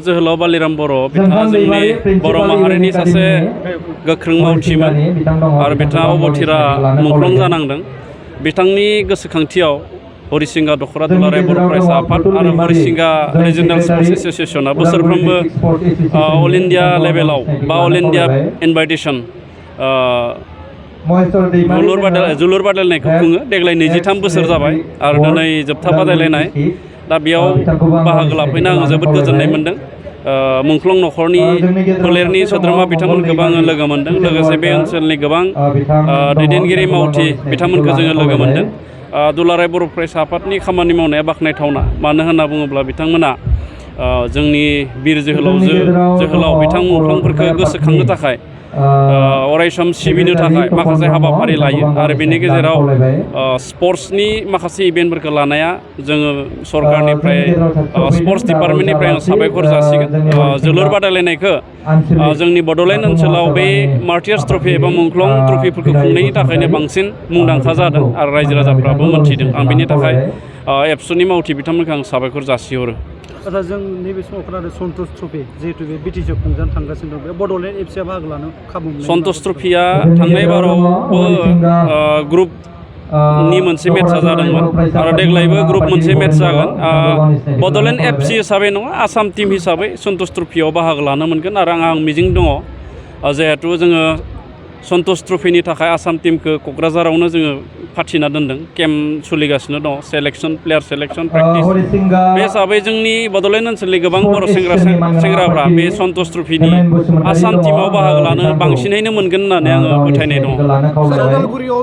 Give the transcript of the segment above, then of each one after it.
जोहोलाव बालिराम बर' बिथाङा जोंनि बर' माहारिनि सासे गोख्रों मावथिमोन आरो बिथाङा अबथिरा मुंख्लं जानांदों। बिथांनि गोसोखांथियाव हरिसिंगा दख'रा दुलाराय बर' फरायसा आफाद आरो हरिसिंगा रिजनेल स्पर्ट्स एस'सिएशना बोसोरफ्रोमबो अल इन्डिया लेभेलाव बा अल इन्डिया इनभाइटेसन जोलुर बादायलायनायखौ खुङो। देग्लाय 23 बोसोर जाबाय आरो दिनै जोबथा बादायलायनाय। दा बेयाव बाहागो लाफैनो आङो जोबोद गोजोननाय मोन्दों। मुंख्लं न'खरनि फोलेरनि सोद्रोमा बिथांमोनखौबो आङो लोगो मोन्दों। लोगोसे बे ओनसोलनि गोबां दैदेनगिरि मावथि बिथांमोनखौ जोङो लोगो मोन्दों। दुलाराय बर' फरायसा आफादनि खामानि मावनाया बाख्नायथावना। मानो होनना बुङोब्ला बिथांमोना जोंनि बिर जोहोलाव बिथां मुंख्लंफोरखौ गोसोखांनो थाखाय अरायसम सिबिनो थाखाय माखासे हाबाफारि लायो आरो बेनि गेजेराव स्पर्ट्सनि माखासे इभेन्टफोरखौ लानाया जोङो सरकारनिफ्राय स्पर्ट्स डिपार्टमेन्टनिफ्राय आं साबायखर जासिगोन। जोलुर बादायलायनायखौ जोंनि बड'लेण्ड ओनसोलाव बे मार्टियार्स ट्रफि एबा मुंख्लं ट्रफिफोरखौ खुंनायनि थाखायनो बांसिन मुंदांखा जादों आरो रायजो राजाफ्राबो मोन्थिदों। आं बेनि थाखाय एबसुनि मावथि बिथांमोनखौ आं साबायखर जासिहरो। आच्चा, जों नैबे समाव खोनादों सन्तोष ट्रफि, जिहेतु बे बिटिसिआव खुंजानो थांगासिनो दं, बे बड'लेण्ड एफसिआ बाहागो लानो खाबु मोननाय। सन्तोष ट्रफिया थांनाय बारावबो ग्रुपनि मोनसे मेट्चआ जादोंमोन आरो देग्लायबो ग्रुप मोनसे मेट्च जागोन। बड'लेण्ड एफसि हिसाबै नङा, आसाम टीम हिसाबै सन्तोष ट्रफियाव बाहागो लानो मोनगोन आरो आं मिजिं दङ। जिहेतु जोङो सन्तोष ट्रफिनि थाखाय आसाम टीमखौ क'क्राझारावनो जोङो फाथिना दोनदों। केम्प सोलिगासिनो दङ, प्लेयार सेलेक्सन प्रेक्टिस। बे हिसाबै जोंनि बड'लेण्ड ओनसोलनि गोबां बर' सेंग्राफ्रा बे सन्तोष ट्रफिनि आसाम टीमाव बाहागो लानो बांसिनैनो मोनगोन होननानै आङो फोथायनाय दङ। उदालगुरियाव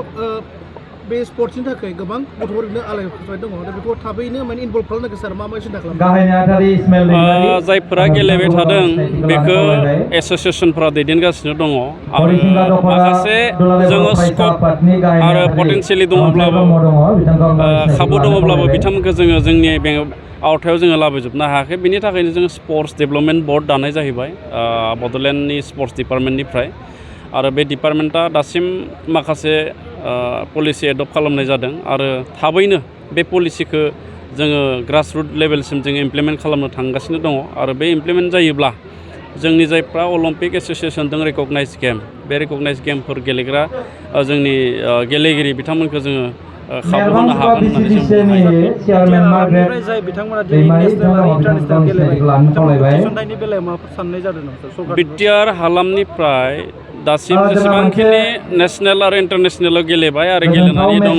बे स्पर्ट्सनि थाखाय गोबां गथ'फोरनो आलायफुबाय दङ। दा बेखौ थाबैनो इनभल्भ खालामनो सार मा सिन्था खालामदों? जायफोरा गेलेबाय थादों बेखौ एस'सियेसनफोरा दैदेनगासिनो दङ आरो माखासे जोङो स्कप आरो पटेनसियेलि दङब्लाबो खाबु दङब्लाबो बिथांमोनखौ जोङो जोंनि आवथायाव जोङो लाबोजोबनो हायाखै। बेनि थाखायनो जोङो स्पर्ट्स डेभेलपमेन्ट बर्ड दानाय जाहैबाय बड'लेण्डनि स्पर्ट्स डिपार्टमेन्टनिफ्राय। आरो बे डिपार्टमेन्टआ दासिम माखासे पलिसि एडप्ट खालामनाय जादों आरो थाबैनो बे पलिसिखौ जोङो ग्रासरुट लेभेलसिम जोङो इमप्लिमेन्ट खालामनो थांगासिनो दङ। आरो बे इमप्लिमेन्ट जायोब्ला जोंनि जायफ्रा अलिम्पिक एस'सिएसनजों रेकगनाइज गेम, बे रेकगनाइज गेमफोर गेलेग्रा जोंनि गेलेगिरि बिथांमोनखौ जोङो खाबु होनो हागोन होननानै जों बुंनो हायो। जाय बिथांमोना नेसनेल आरो इन्टारनेसनेल गेलेबाय, थिसनथायनि बेलायाव माबाफोर साननाय जादों नामा? बिटिआर हालामनिफ्राय दासिम जेसेबांखिनि नेसनेल आरो इन्टारनेसनेलाव गेलेबाय आरो गेलेनानै दङ,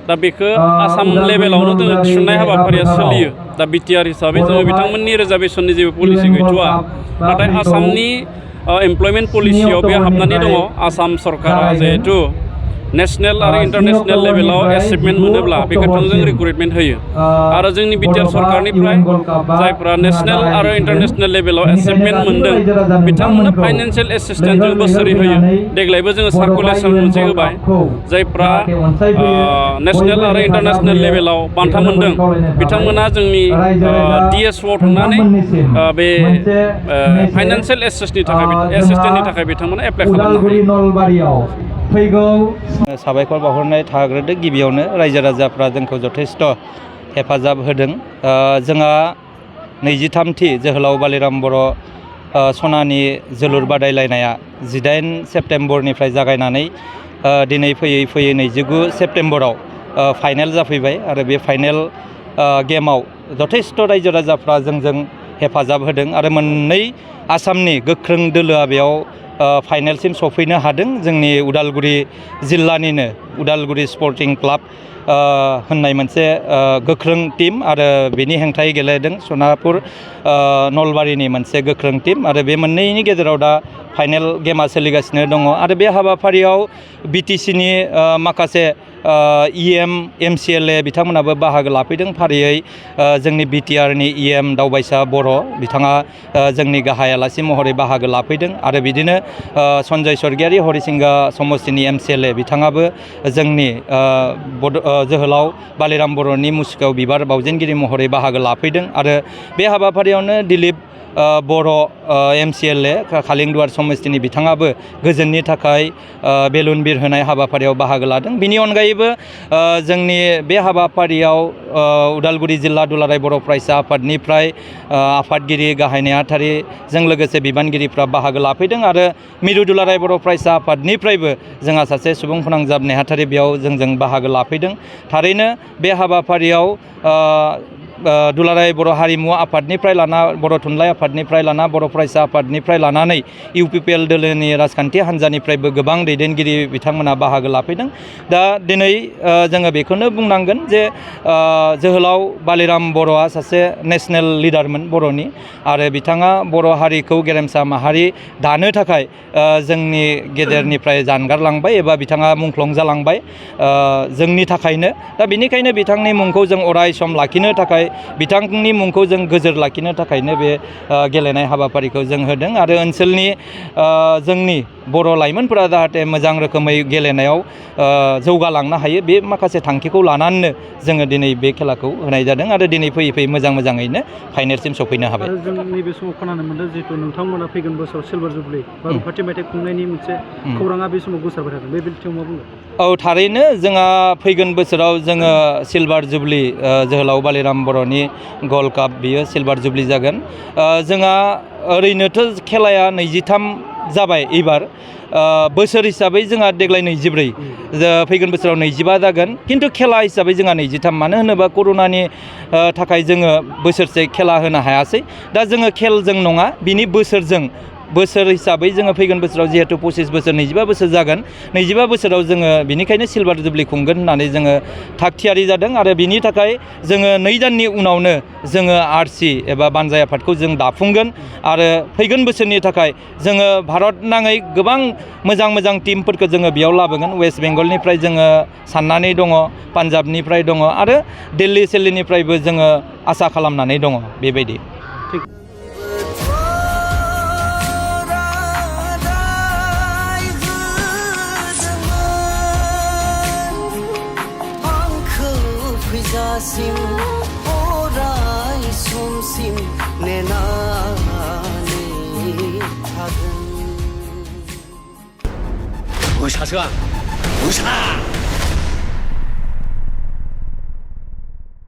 दा बेखौ आसाम लेभेलावनो जोङो थिसननाय हाबाफारिया सोलियो। दा बिटिआर हिसाबै जोङो बिथांमोननि रिजार्भेसननि जेबो पलिसि गैथ'वा, नाथाय आसामनि एमप्लयमेन्ट पलिसियाव बे हाबनानै दङ। आसाम सरकारा जिहेतु नेसनेल आरो इन्टारनेसनेल लेभेलाव एचिभमेन्ट मोनोब्ला बेखौ थोंजों रिक्रुटमेन्ट होयो आरो जोंनि बिटिआर सरकारनिफ्राय जायफ्रा नेसनेल आरो इन्टारनेसनेल लेभेलाव एचिभमेन्ट मोनदों बिथांमोननो फाइनान्सियेल एसिस्टेन्स जों बोसोरै होयो। देग्लायबो जोङो सार्कुलेसन मोनसे होबाय, जायफ्रा नेसनेल आरो इन्टारनेसनेल लेभेलाव बान्था मोनदों बिथांमोना जोंनि डिएसअआव थांनानै बे फाइनान्सियेल एसिस्टेन्टनि थाखाय बिथांमोना एप्लाइ खालामनो हायो। साबायखर बावहरनाय थाग्रोदो। गिबियावनो रायजो राजाफ्रा जोंखौ जथेस्थ' हेफाजाब होदों। जोंहा 23थि जोहोलाव बालिराम बर' सनानि जोलुर बादायलायनाया 18 सेप्तेम्बरनिफ्राय जागायनानै दिनै फैयै 29 सेप्तेम्बराव फाइनेल जाफैबाय आरो बे फाइनेल गेमाव जथेस्थ' रायजो राजाफ्रा जोंजों हेफाजाब होदों आरो मोननै आसामनि गोख्रों दोलोआ बेयाव फाइनेलसिम सफैनो हादों। जोंनि उदालगुरि जिल्लानिनो उदालगुरि स्पर्टिं क्लाब होननाय मोनसे गोख्रों टीम आरो बेनि हेंथायै गेलेदों सनापुर नलबारिनि मोनसे गोख्रों टीम आरो बे मोननैनि गेजेराव दा फाइनेल गेमा सोलिगासिनो दङ आरो बे हाबाफारियाव बिटिसिनि माखासे इएम एमसिएलए बिथांमोनाबो बाहागो लाफैदों। फारियै जोंनि बिटिआरनि इएम दावबायसा बर' बिथाङा जोंनि गाहाय आलासि महरै बाहागो लाफैदों आरो बिदिनो सन्जय स्वर्गियारि हरिसिंगा समस्तिनि एमसिएलए बिथाङाबो जोंनि जोहोलाव बालिराम बर'नि मुसुखायाव बिबार बावजेनगिरि महरै बाहागो लाफैदों आरो बे हाबाफारियावनो दिलीप बर' MCLA खालिंदुवार समस्तिनि बिथाङाबो गोजोननि थाखाय बेलुन बिरहोनाय हाबाफारियाव बाहागो लादों। बिनि अनगायैबो जोंनि बे हाबाफारियाव उदालगुरि जिल्ला दुलाराय बर' फरायसा आफादनिफ्राय आफादगिरि गाहाय नेहाथारिजों लोगोसे बिबानगिरिफ्रा बाहागो लाफैदों आरो मिरु दुलाराय बर' फरायसा आफादनिफ्रायबो जोंहा सासे सुबुं फोनांजाब नेहाथारि बेयाव जोंजों बाहागो लाफैदों। थारैनो बे हाबाफारियाव दुलाराय बर' हारिमु आफादनिफ्राय लाना बर' थुनलाइ आफादनिफ्राय लाना बर' फरायसा आफादनिफ्राय लानानै UPPL दोलोनि राजखान्थि हान्जानिफ्रायबो गोबां दैदेनगिरि बिथांमोना बाहागो लाफैदों। दा दिनै जोङो बेखौनो बुंनांगोन जे जोहोलाव बालिराम बर'आ सासे नेसनेल लिडारमोन बर'नि आरो बिथाङा बर' हारिखौ गेरेमसा माहारि दानो थाखाय जोंनि गेजेरनिफ्राय जानगारलांबाय एबा बिथाङा मुंख्लं जालांबाय जोंनि थाखायनो। दा बेनिखायनो बिथांनि मुंखौ जों अराय सम लाखिनो थाखाय बिथांनि मुंखौ जों गोजोर लाखिनो थाखायनो बे गेलेनाय हाबाफारिखौ जों होदों आरो ओनसोलनि जोंनि बर' लाइमोनफोरा जाहाथे मोजां रोखोमै गेलेनायाव जौगालांनो हायो बे माखासे थांखिखौ लानानैनो जोङो दिनै बे खेलाखौ होनाय जादों आरो दिनै फैयै फैयै मोजाङैनो फाइनेलसिम सफैनो हाबाय। आरो जों नैबे समाव खोनानो मोनदों जिहेतु नोंथांमोना फैगोन बोसोराव सिलभार जुबलि बा रुफाथि मेथाइ खुंनायनि मोनसे खौराङा बे समाव गोसारबाय थादों। बे बिथिङाव मा बुंगोन? औ थारैनो जोंहा फैगोन बोसोराव जोङो सिलभार जुबलि जोहोलाव बालिराम बर'नि गल्ड काप बियो सिलभार जुबलि जागोन। जोंहा ओरैनोथ' खेलाया 23 जाबाय एबार बोसोर हिसाबै जोंहा देग्लाय 24 फैगोन बोसोराव 25 जागोन खिन्थु खेला हिसाबै जोंहा 23 मानो होनोबा कर'नानि थाखाय जोङो बोसोरसे खेला होनो हायासै। दा जोङो खेलजों नङा बिनि बोसोर हिसाबै जोङो फैगोन बोसोराव जिहेतु 25 बोसोर 25 बोसोर जागोन 25 बोसोराव जोङो बिनिखायनो सिलभार जुबलि खुंगोन होननानै जोङो थाग थियारि जादों आरो बिनि थाखाय जोङो 2 दाननि उनावनो जोङो RC एबा बानजाय आफादखौ जों दाफुंगोन आरो फैगोन बोसोरनि थाखाय जोङो भारत नाङै गोबां मोजां टिमफोरखौ जोङो बेयाव लाबोगोन। वेस्ट बेंगलनिफ्राय जोङो साननानै दङ, पान्जाबनिफ्राय दङ आरो दिल्ली सेल्लीनिफ्रायबो जोङो आसा खालामनानै दङ बेबायदि। फैजासिम अराय समसिम नेनानै थागोन। मोसासो आं मोसा